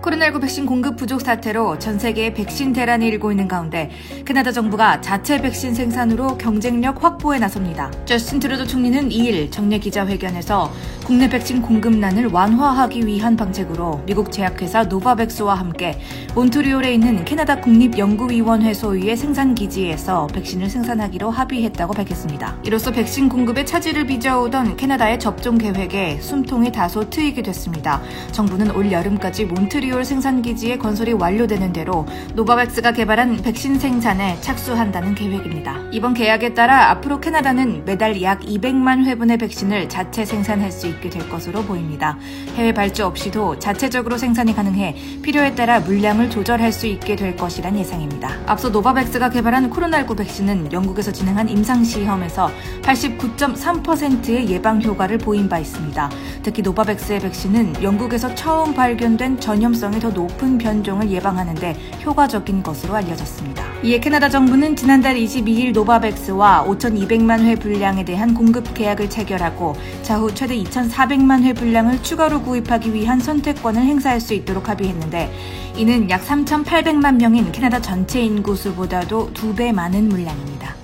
코로나19 백신 공급 부족 사태로 전 세계에 백신 대란이 일고 있는 가운데 캐나다 정부가 자체 백신 생산으로 경쟁력 확보에 나섭니다. 저스틴 트루도 총리는 2일 정례 기자회견에서 국내 백신 공급난을 완화하기 위한 방책으로 미국 제약회사 노바백스와 함께 몬트리올에 있는 캐나다 국립연구위원회 소유의 생산기지에서 백신을 생산하기로 합의했다고 밝혔습니다. 이로써 백신 공급에 차질을 빚어오던 캐나다의 접종 계획에 숨통이 다소 트이게 됐습니다. 정부는 올 여름까지 몬트리올 생산기지의 건설이 완료되는 대로 노바백스가 개발한 백신 생산에 착수한다는 계획입니다. 이번 계약에 따라 앞으로 캐나다는 매달 약 200만 회분의 백신을 자체 생산할 수 있게 될 것으로 보입니다. 해외 발주 없이도 자체적으로 생산이 가능해 필요에 따라 물량을 조절할 수 있게 될 것이란 예상입니다. 앞서 노바백스가 개발한 코로나19 백신은 영국에서 진행한 임상시험에서 89.3%의 예방 효과를 보인 바 있습니다. 특히 노바백스의 백신은 영국에서 처음 발견된 전염성이 더 높은 변종을 예방하는 데 효과적인 것으로 알려졌습니다. 이에 캐나다 정부는 지난달 22일 노바백스와 5,200만 회 분량에 대한 공급 계약을 체결하고 차후 최대 2,400만 회 분량을 추가로 구입하기 위한 선택권을 행사할 수 있도록 합의했는데 이는 약 3,800만 명인 캐나다 전체 인구 수보다도 2배 많은 물량입니다.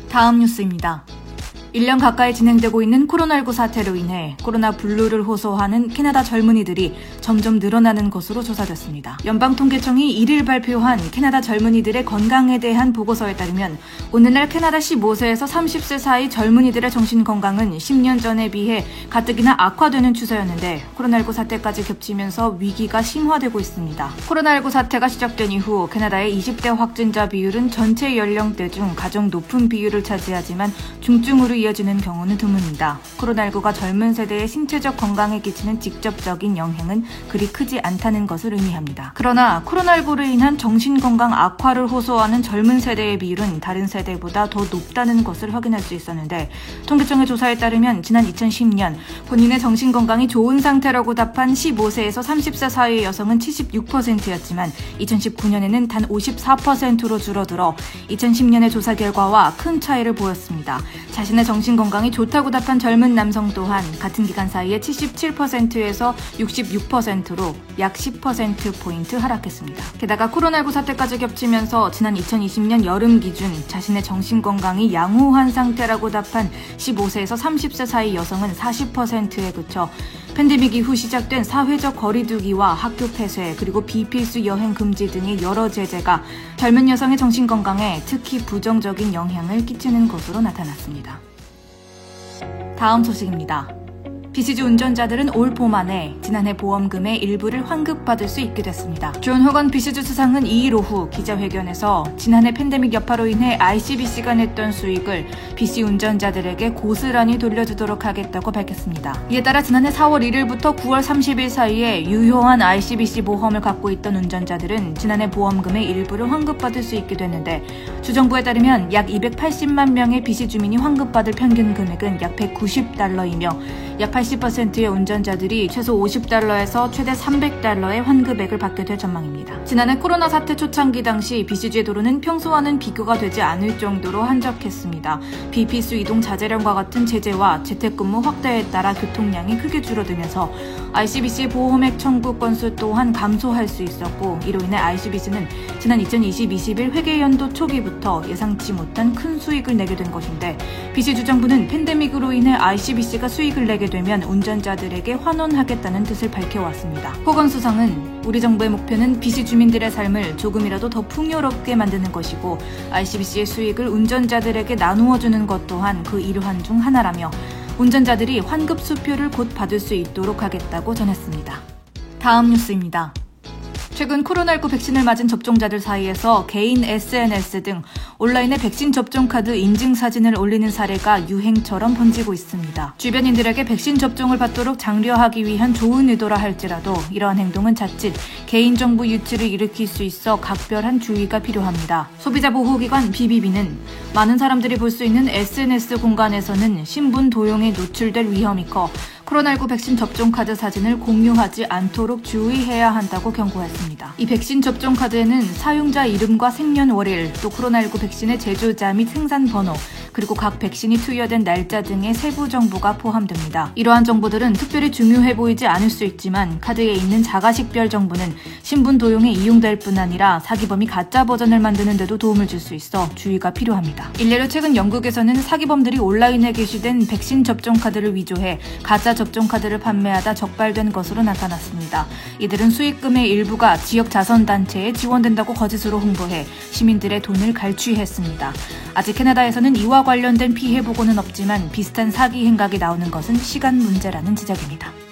다음 뉴스입니다. 1년 가까이 진행되고 있는 코로나19 사태로 인해 코로나 블루를 호소하는 캐나다 젊은이들이 점점 늘어나는 것으로 조사됐습니다. 연방통계청이 1일 발표한 캐나다 젊은이들의 건강에 대한 보고서에 따르면 오늘날 캐나다 15세에서 30세 사이 젊은이들의 정신건강은 10년 전에 비해 가뜩이나 악화되는 추세였는데 코로나19 사태까지 겹치면서 위기가 심화되고 있습니다. 코로나19 사태가 시작된 이후 캐나다의 20대 확진자 비율은 전체 연령대 중 가장 높은 비율을 차지하지만 중증으로 이어지는 경우는 드뭅니다. 코로나19가 젊은 세대의 신체적 건강에 끼치는 직접적인 영향은 그리 크지 않다는 것을 의미합니다. 그러나 코로나19로 인한 정신건강 악화를 호소하는 젊은 세대의 비율은 다른 세대보다 더 높다는 것을 확인할 수 있었는데 통계청의 조사에 따르면 지난 2010년 본인의 정신건강이 좋은 상태라고 답한 15세에서 30세 사이의 여성은 76%였지만 2019년에는 단 54%로 줄어들어 2010년의 조사 결과와 큰 차이를 보였습니다. 자신의 정신건강이 좋다고 답한 젊은 남성 또한 같은 기간 사이에 77%에서 66%로 약 10%포인트 하락했습니다. 게다가 코로나19 사태까지 겹치면서 지난 2020년 여름 기준 자신의 정신건강이 양호한 상태라고 답한 15세에서 30세 사이 여성은 40%에 그쳐 팬데믹 이후 시작된 사회적 거리두기와 학교 폐쇄 그리고 비필수 여행 금지 등의 여러 제재가 젊은 여성의 정신건강에 특히 부정적인 영향을 끼치는 것으로 나타났습니다. 다음 소식입니다. BC주 운전자들은 올 봄 안에 지난해 보험금의 일부를 환급받을 수 있게 됐습니다. 존 호건 BC주 수상은 2일 오후 기자회견에서 지난해 팬데믹 여파로 인해 ICBC가 냈던 수익을 BC 운전자들에게 고스란히 돌려주도록 하겠다고 밝혔습니다. 이에 따라 지난해 4월 1일부터 9월 30일 사이에 유효한 ICBC 보험을 갖고 있던 운전자들은 지난해 보험금의 일부를 환급받을 수 있게 됐는데 주정부에 따르면 약 280만 명의 BC 주민이 환급받을 평균 금액은 약 $190이며 약 80%의 운전자들이 최소 $50에서 최대 $300의 환급액을 받게 될 전망입니다. 지난해 코로나 사태 초창기 당시 BC주의 도로는 평소와는 비교가 되지 않을 정도로 한적했습니다. 비필수 이동 자제령과 같은 제재와 재택근무 확대에 따라 교통량이 크게 줄어들면서 ICBC 보험액 청구 건수 또한 감소할 수 있었고 이로 인해 ICBC는 지난 2020-21 회계연도 초기부터 예상치 못한 큰 수익을 내게 된 것인데 BC 주정부는 팬데믹으로 인해 ICBC가 수익을 내게 되면 운전자들에게 환원하겠다는 뜻을 밝혀왔습니다. 호건 수상은 우리 정부의 목표는 BC 주민들의 삶을 조금이라도 더 풍요롭게 만드는 것이고 ICBC의 수익을 운전자들에게 나누어주는 것 또한 그 일환 중 하나라며 운전자들이 환급 수표를 곧 받을 수 있도록 하겠다고 전했습니다. 다음 뉴스입니다. 최근 코로나19 백신을 맞은 접종자들 사이에서 개인 SNS 등 온라인에 백신 접종 카드 인증 사진을 올리는 사례가 유행처럼 번지고 있습니다. 주변인들에게 백신 접종을 받도록 장려하기 위한 좋은 의도라 할지라도 이러한 행동은 자칫 개인정보 유출을 일으킬 수 있어 각별한 주의가 필요합니다. 소비자보호기관 BBB는 많은 사람들이 볼 수 있는 SNS 공간에서는 신분 도용에 노출될 위험이 커 코로나19 백신 접종 카드 사진을 공유하지 않도록 주의해야 한다고 경고했습니다. 이 백신 접종 카드에는 사용자 이름과 생년월일, 또 코로나19 백신의 제조자 및 생산 번호, 그리고 각 백신이 투여된 날짜 등의 세부 정보가 포함됩니다. 이러한 정보들은 특별히 중요해 보이지 않을 수 있지만 카드에 있는 자가식별 정보는 신분 도용에 이용될 뿐 아니라 사기범이 가짜 버전을 만드는 데도 도움을 줄 수 있어 주의가 필요합니다. 일례로 최근 영국에서는 사기범들이 온라인에 게시된 백신 접종 카드를 위조해 가짜 접종 카드를 판매하다 적발된 것으로 나타났습니다. 이들은 수익금의 일부가 지역 자선단체에 지원된다고 거짓으로 홍보해 시민들의 돈을 갈취했습니다. 아직 캐나다에서는 이와 관련된 피해 보고는 없지만 비슷한 사기 행각이 나오는 것은 시간 문제라는 지적입니다.